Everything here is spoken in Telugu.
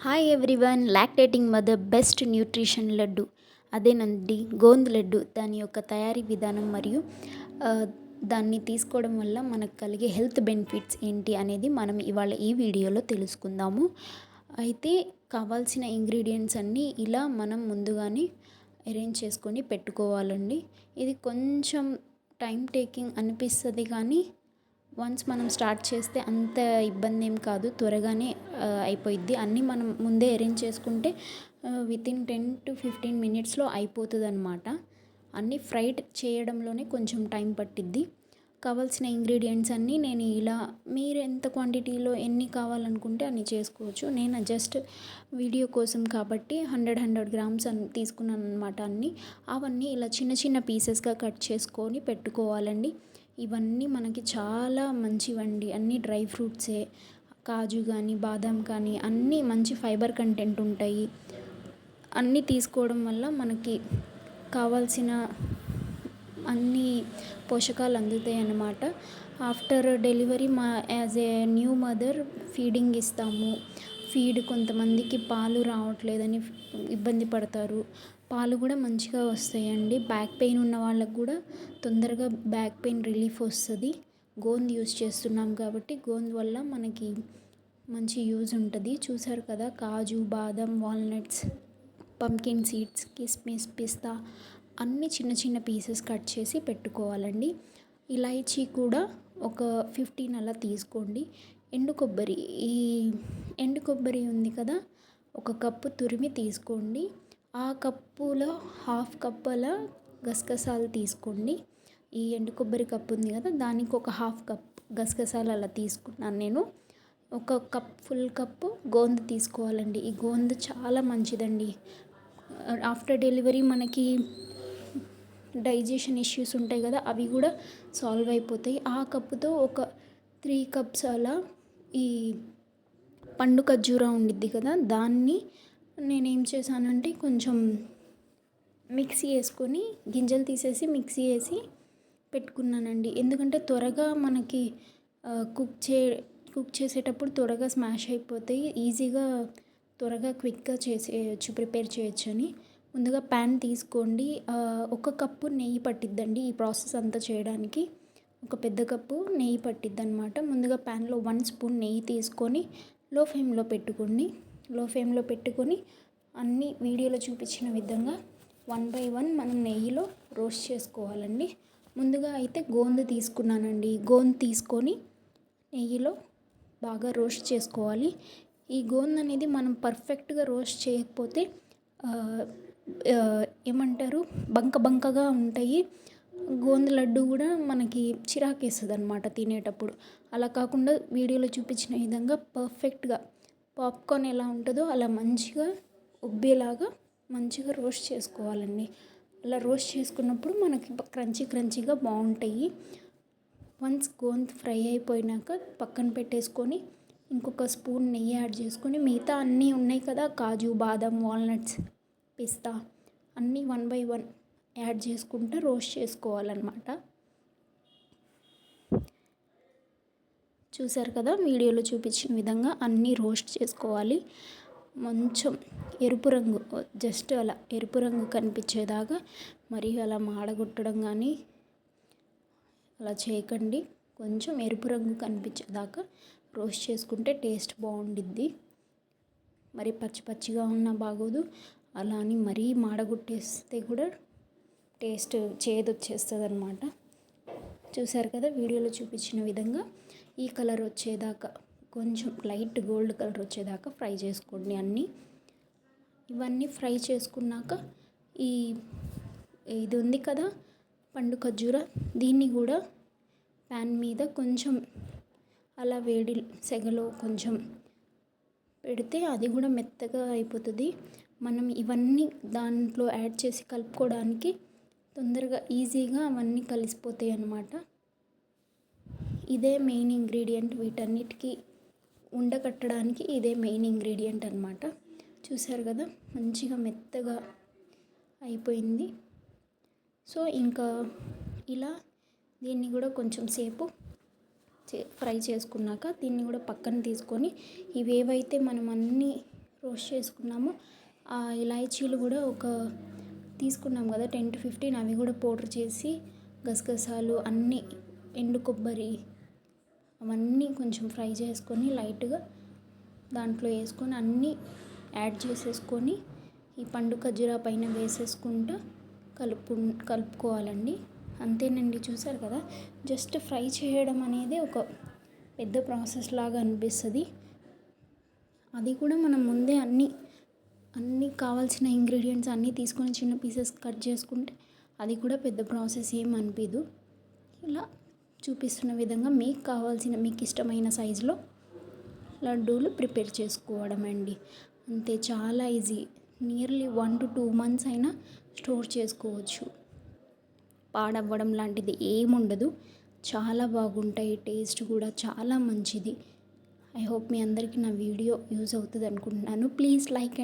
Hi everyone, lactating mother best nutrition laddu అదేనండి గోంద్ లడ్డు. దాని యొక్క తయారీ విధానం మరియు ఆ, దాన్ని తీసుకోవడం వల్ల మనకు కలిగే హెల్త్ బెనిఫిట్స్ ఏంటి అనేది మనం ఇవాళ ఈ వీడియోలో తెలుసుకుందాము. అయితే కావాల్సిన ఇంగ్రీడియంట్స్ అన్నీ ఇలా మనం ముందుగానే అరేంజ్ చేసుకొని పెట్టుకోవాలండి. ఇది కొంచెం టైం టేకింగ్ అనిపిస్తుంది కానీ వన్స్ మనం స్టార్ట్ చేస్తే అంత ఇబ్బంది ఏం కాదు, త్వరగానే అయిపోయిద్ది. అన్నీ మనం ముందే అరేంజ్ చేసుకుంటే వితిన్ 10 to 15 మినిట్స్లో అయిపోతుంది అనమాట. అన్నీ ఫ్రైడ్ చేయడంలోనే కొంచెం టైం పట్టిద్ది. కావాల్సిన ఇంగ్రీడియంట్స్ అన్నీ నేను ఇలా, మీరు ఎంత క్వాంటిటీలో ఎన్ని కావాలనుకుంటే అన్ని చేసుకోవచ్చు. నేను జస్ట్ వీడియో కోసం కాబట్టి 100 గ్రామ్స్ అని తీసుకున్నాను అనమాట. అవన్నీ ఇలా చిన్న చిన్న పీసెస్గా కట్ చేసుకొని పెట్టుకోవాలండి. ఇవన్నీ మనకి చాలా మంచివండి. అన్నీ డ్రై ఫ్రూట్సే, కాజు కానీ బాదం కానీ అన్నీ మంచి ఫైబర్ కంటెంట్ ఉంటాయి. అన్నీ తీసుకోవడం వల్ల మనకి కావాల్సిన అన్ని పోషకాలు అందుతాయి అన్నమాట. After delivery as a new mother feeding ఇస్తాము. కొంతమందికి పాలు రావట్లేదని ఇబ్బంది పడతారు. పాలు కూడా మంచిగా వస్తాయండి. బ్యాక్ పెయిన్ ఉన్న వాళ్ళకు కూడా తొందరగా బ్యాక్ పెయిన్ రిలీఫ్ వస్తుంది. గోంద్ యూజ్ చేస్తున్నాం కాబట్టి గోంద్ వల్ల మనకి మంచి యూజ్ ఉంటుంది. చూసారు కదా, కాజు, బాదం, వాల్నట్స్, పంకిన్ సీడ్స్, కిస్మిస్, పిస్తా అన్నీ చిన్న చిన్న పీసెస్ కట్ చేసి పెట్టుకోవాలండి. ఇలాచీ కూడా ఒక 15 అలా తీసుకోండి. ఈ ఎండు కొబ్బరి ఉంది కదా, ఒక కప్పు తురిమి తీసుకోండి. ఆ కప్పులో హాఫ్ కప్ అలా గసగసాలు తీసుకోండి. ఈ ఎండు కొబ్బరి కప్పు ఉంది కదా, దానికి ఒక హాఫ్ కప్ గసగసాలు అలా తీసుకున్నాను నేను. ఒక ఫుల్ కప్పు గోంద తీసుకోవాలండి. ఈ గోంద చాలా మంచిదండి. ఆఫ్టర్ డెలివరీ మనకి డైజెషన్ ఇష్యూస్ ఉంటాయి కదా, అవి కూడా సాల్వ్ అయిపోతాయి. ఆ కప్పుతో ఒక 3 కప్స్ అలా ఈ పండు ఖర్జూరా ఉండిద్ది కదా, దాన్ని నేనేం చేశానంటే కొంచెం మిక్సీ వేసుకొని గింజలు తీసేసి మిక్సీ వేసి పెట్టుకున్నానండి. ఎందుకంటే త్వరగా మనకి కుక్ చేసేటప్పుడు త్వరగా స్మాష్ అయిపోతాయి. ఈజీగా త్వరగా క్విక్గా ప్రిపేర్ చేయొచ్చు అని. ముందుగా ప్యాన్ తీసుకోండి. ఒక కప్పు నెయ్యి పట్టిద్దండి ఈ ప్రాసెస్ అంతా చేయడానికి. ఒక పెద్ద కప్పు నెయ్యి పట్టిద్ది అనమాట. ముందుగా ప్యాన్లో 1 స్పూన్ నెయ్యి తీసుకొని లో ఫ్లేమ్లో పెట్టుకొని అన్ని వీడియోలో చూపించిన విధంగా 1 by 1 మనం నెయ్యిలో రోస్ట్ చేసుకోవాలండి. ముందుగా అయితే గోంద తీసుకున్నానండి. గోంద తీసుకొని నెయ్యిలో బాగా రోస్ట్ చేసుకోవాలి. ఈ గోంద అనేది మనం పర్ఫెక్ట్గా రోస్ట్ చేయకపోతే ఏమంటారు, బంకగా ఉంటాయి. గోంద లడ్డు కూడా మనకి చిరాకేస్తుంది అనమాట తినేటప్పుడు. అలా కాకుండా వీడియోలో చూపించిన విధంగా పర్ఫెక్ట్గా పాప్కార్న్ ఎలా ఉంటుందో అలా మంచిగా ఉబ్బేలాగా మంచిగా రోస్ట్ చేసుకోవాలండి. అలా రోస్ట్ చేసుకున్నప్పుడు మనకి క్రంచీగా బాగుంటాయి. వన్స్ గోంద ఫ్రై అయిపోయినాక పక్కన పెట్టేసుకొని ఇంకొక స్పూన్ నెయ్యి యాడ్ చేసుకొని మిగతా అన్నీ ఉన్నాయి కదా, కాజు, బాదం, వాల్నట్స్, పిస్తా అన్నీ 1 by 1 యాడ్ చేసుకుంటూ రోస్ట్ చేసుకోవాలన్నమాట. చూసారు కదా, వీడియోలో చూపించిన విధంగా అన్నీ రోస్ట్ చేసుకోవాలి. కొంచెం ఎరుపు రంగు, జస్ట్ అలా ఎరుపు రంగు కనిపించేదాకా, మరి అలా మాడగొట్టడం కానీ అలా చేయకండి. కొంచెం ఎరుపు రంగు కనిపించేదాకా రోస్ట్ చేసుకుంటే టేస్ట్ బాగుండిద్ది. మరి పచ్చిగా ఉన్నా బాగోదు. అలా అని మరీ మాడగొట్టేస్తే కూడా టేస్ట్ చేదు వచ్చేస్తుంది అనమాట. చూసారు కదా, వీడియోలో చూపించిన విధంగా ఈ కలర్ వచ్చేదాకా, కొంచెం లైట్ గోల్డ్ కలర్ వచ్చేదాకా ఫ్రై చేసుకోండి అన్నీ. ఇవన్నీ ఫ్రై చేసుకున్నాక ఇది ఉంది కదా పండు ఖర్జూరా, దీన్ని కూడా ప్యాన్ మీద కొంచెం అలా వేడి సెగలో కొంచెం పెడితే అది కూడా మెత్తగా అయిపోతుంది. మనం ఇవన్నీ దాంట్లో యాడ్ చేసి కలుపుకోవడానికి తొందరగా ఈజీగా అవన్నీ కలిసిపోతాయి అన్నమాట. ఇదే మెయిన్ ఇంగ్రీడియంట్, వీటన్నిటికీ ఉండకట్టడానికి ఇదే మెయిన్ ఇంగ్రీడియంట్ అన్నమాట. చూసారు కదా, మంచిగా మెత్తగా అయిపోయింది. సో ఇంకా ఇలా దీన్ని కూడా కొంచెం సేపు ఫ్రై చేసుకున్నాక దీన్ని కూడా పక్కన తీసుకొని ఇవేవైతే మనం అన్నీ రోస్ట్ చేసుకున్నాము. ఆ ఇలాచీలు కూడా ఒక తీసుకున్నాం కదా 10-15, అవి కూడా పౌడర్ చేసి గసగసాలు అన్నీ, ఎండు కొబ్బరి అవన్నీ కొంచెం ఫ్రై చేసుకొని లైట్గా దాంట్లో వేసుకొని అన్నీ యాడ్ చేసేసుకొని ఈ పండు ఖర్జూరా పైన వేసేసుకుంటూ కలుపుకోవాలండి. అంతేనండి, చూసారు కదా. జస్ట్ ఫ్రై చేయడం అనేది ఒక పెద్ద ప్రాసెస్ లాగా అనిపిస్తుంది. అది కూడా మనం ముందే అన్నీ కావాల్సిన ఇంగ్రీడియంట్స్ అన్నీ తీసుకొని చిన్న పీసెస్ కట్ చేసుకుంటే అది కూడా పెద్ద ప్రాసెస్ ఏం అనిపించదు. ఇలా చూపిస్తున్న విధంగా మీకు ఇష్టమైన సైజులో లడ్డూలు ప్రిపేర్ చేసుకోవడం అండి. అంతే, చాలా ఈజీ. నియర్లీ 1 to 2 months అయినా స్టోర్ చేసుకోవచ్చు. పాడవ్వడం లాంటిది ఏముండదు. చాలా బాగుంటాయి, టేస్ట్ కూడా చాలా మంచిది. ఐ హోప్ మీ అందరికీ నా వీడియో యూజ్ అవుతుంది అనుకుంటున్నాను. Please like